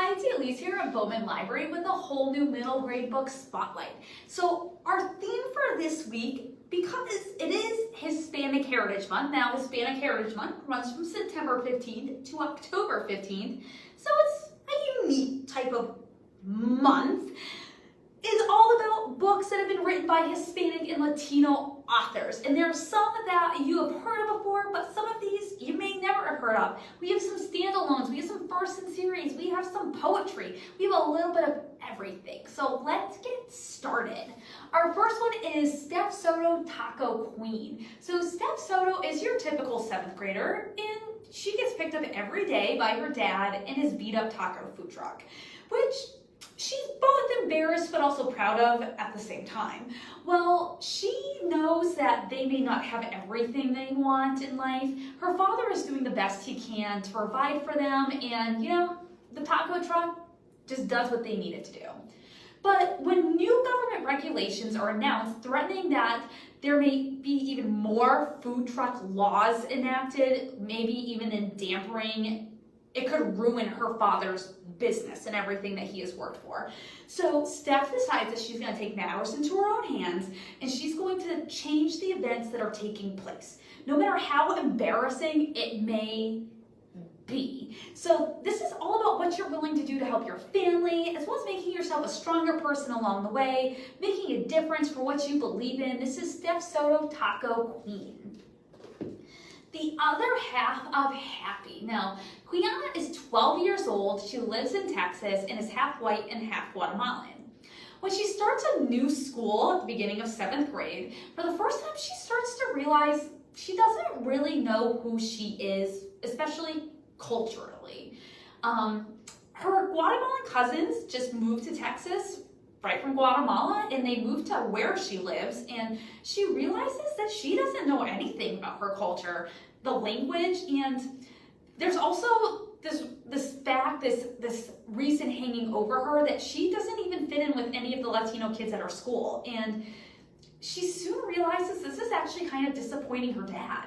Hi, it's Elise here at Bowman Library with a whole new middle grade book spotlight. So our theme for this week, because it is Hispanic Heritage Month, now Hispanic Heritage Month runs from September 15th to October 15th, so it's a unique type of month, is all about books that have been written by Hispanic and Latino authors. And there are some that you have heard of before, but some of these you may never have heard of. We have some standalones, we have some first in series, we have some poetry, we have a little bit of everything. So let's get started. Our first one is Steph Soto, Taco Queen. So Steph Soto is your typical 7th grader, and she gets picked up every day by her dad in his beat up taco food truck, which she's both embarrassed but also proud of at the same time. Well, she knows that they may not have everything they want in life. Her father is doing the best he can to provide for them, and the taco truck just does what they need it to do. But when new government regulations are announced threatening that there may be even more food truck laws enacted, maybe even in dampering, it could ruin her father's business and everything that he has worked for. So Steph decides that she's going to take matters into her own hands, and she's going to change the events that are taking place, no matter how embarrassing it may be. So this is all about what you're willing to do to help your family, as well as making yourself a stronger person along the way, making a difference for what you believe in. This is Steph Soto, Taco Queen. The other half of Happy. Now, Quiana is 12 years old, she lives in Texas, and is half white and half Guatemalan. When she starts a new school at the beginning of 7th grade, for the first time she starts to realize she doesn't really know who she is, especially culturally. Her Guatemalan cousins just moved to Texas right from Guatemala, and they moved to where she lives, and she realizes that she doesn't know anything about her culture, the language, and there's also this reason hanging over her that she doesn't even fit in with any of the Latino kids at her school, and she soon realizes this is actually kind of disappointing her dad.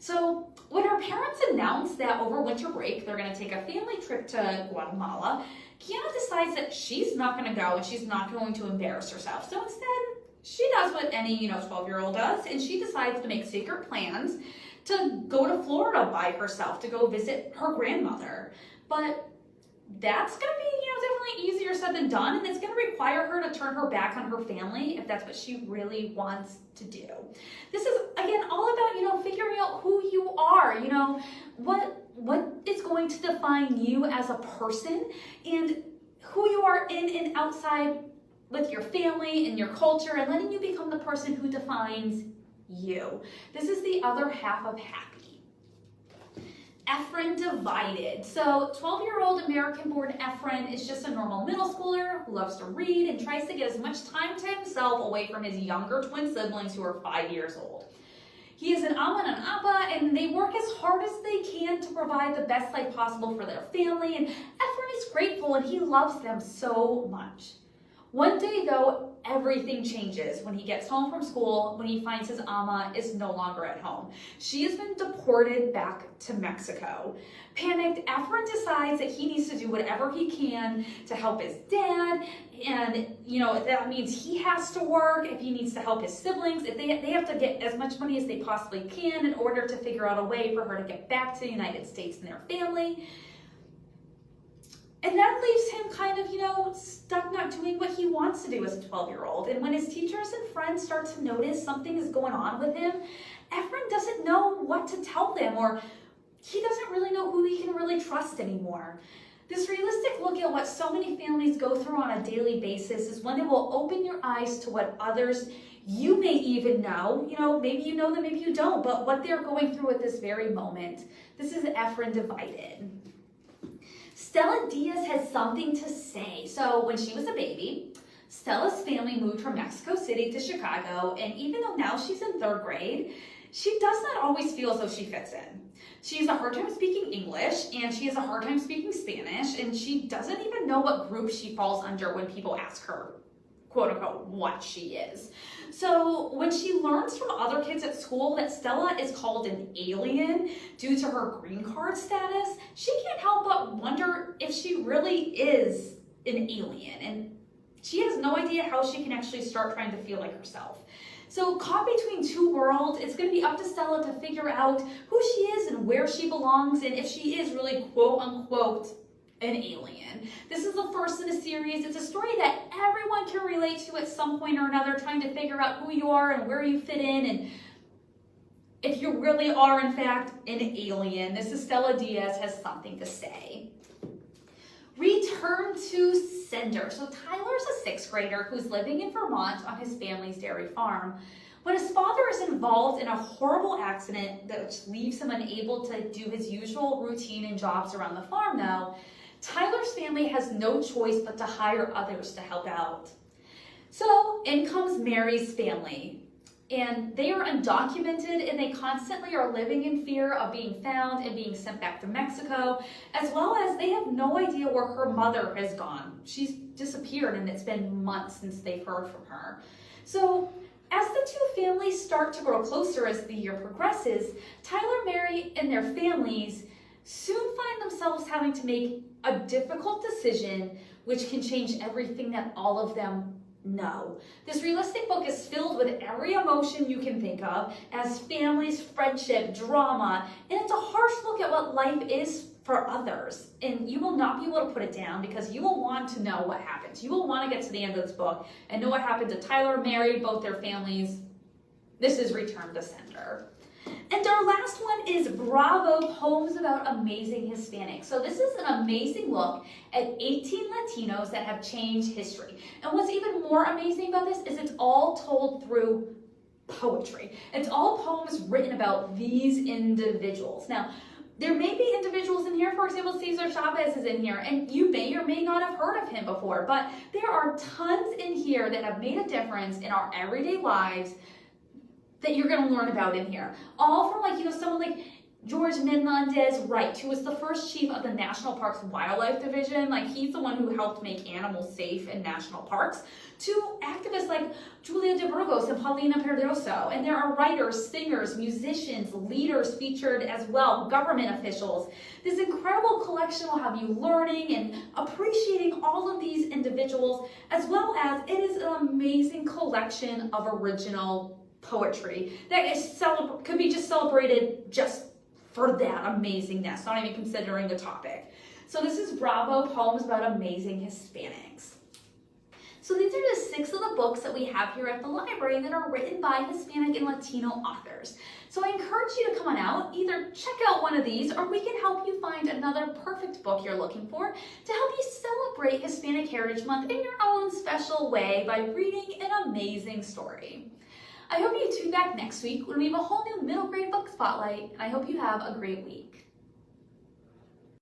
So when her parents announced that over winter break they're going to take a family trip to Guatemala, Kiana decides that she's not going to go and she's not going to embarrass herself. So instead, she does what any 12-year-old does, and she decides to make secret plans to go to Florida by herself to go visit her grandmother. But that's going to be definitely easier said than done, and it's going to require her to turn her back on her family if that's what she really wants to do. This is again all about figuring out who you are, what is going to define you as a person, and who you are in and outside with your family and your culture, and letting you become the person who defines you. This is the other half of Happy. Efren Divided. So 12-year-old American-born Efren is just a normal middle schooler who loves to read and tries to get as much time to himself away from his younger twin siblings who are 5 years old. He is an ama and an appa, and they work as hard as they can to provide the best life possible for their family, and Efren is grateful and he loves them so much. One day though, everything changes when he gets home from school, when he finds his ama is no longer at home. She has been deported back to Mexico. Panicked, Efren decides that he needs to do whatever he can to help his dad, and if that means he has to work, if he needs to help his siblings, if they have to get as much money as they possibly can in order to figure out a way for her to get back to the United States and their family. And that leaves him kind of, stuck not doing what he wants to do as a 12-year-old. And when his teachers and friends start to notice something is going on with him, Efren doesn't know what to tell them, or he doesn't really know who he can really trust anymore. This realistic look at what so many families go through on a daily basis is one that will open your eyes to what others you may even know. Maybe you know them, maybe you don't, but what they're going through at this very moment. This is Efren Divided. Stella Diaz has something to say. So when she was a baby, Stella's family moved from Mexico City to Chicago, and even though now she's in 3rd grade, she does not always feel as though she fits in. She has a hard time speaking English, and she has a hard time speaking Spanish, and she doesn't even know what group she falls under when people ask her, quote unquote, what she is. So when she learns from other kids at school that Stella is called an alien due to her green card status, she can't help but wonder if she she really is an alien, and she has no idea how she can actually start trying to feel like herself. So caught between two worlds, it's going to be up to Stella to figure out who she is and where she belongs, and if she is really quote unquote an alien. This is the first in a series. It's a story that everyone can relate to at some point or another, trying to figure out who you are and where you fit in, and if you really are in fact an alien. This is Stella Diaz has something to say. Return to Cinder. So Tyler's a 6th grader who's living in Vermont on his family's dairy farm. When his father is involved in a horrible accident that leaves him unable to do his usual routine and jobs around the farm though, Tyler's family has no choice but to hire others to help out. So in comes Mary's family, and they are undocumented and they constantly are living in fear of being found and being sent back to Mexico, as well as they have no idea where her mother has gone. She's disappeared and it's been months since they've heard from her. So as the two families start to grow closer as the year progresses, Tyler, Mary, and their families soon find themselves having to make a difficult decision which can change everything that all of them know. This realistic book is filled with every emotion you can think of as families, friendship, drama, and it's a harsh look at what life is for others. And you will not be able to put it down because you will want to know what happens. You will want to get to the end of this book and know what happened to Tyler, Mary, both their families. This is Return to Cinder. And our last one is Bravo, Poems About Amazing Hispanics. So this is an amazing look at 18 Latinos that have changed history. And what's even more amazing about this is it's all told through poetry. It's all poems written about these individuals. Now, there may be individuals in here, for example, Cesar Chavez is in here, and you may or may not have heard of him before, but there are tons in here that have made a difference in our everyday lives that you're going to learn about in here. All from someone like George Menendez Wright, who was the first chief of the National Parks Wildlife Division. He's the one who helped make animals safe in national parks, to activists like Julia de Burgos and Paulina Perdoso. And there are writers, singers, musicians, leaders featured as well, government officials. This incredible collection will have you learning and appreciating all of these individuals, as well as it is an amazing collection of original poetry that is could be just celebrated just for that amazingness, not even considering the topic. So this is Bravo, Poems About Amazing Hispanics. So these are just 6 of the books that we have here at the library that are written by Hispanic and Latino authors. So I encourage you to come on out, either check out one of these, or we can help you find another perfect book you're looking for to help you celebrate Hispanic Heritage Month in your own special way by reading an amazing story. I hope you tune back next week when we have a whole new middle grade book spotlight, and I hope you have a great week.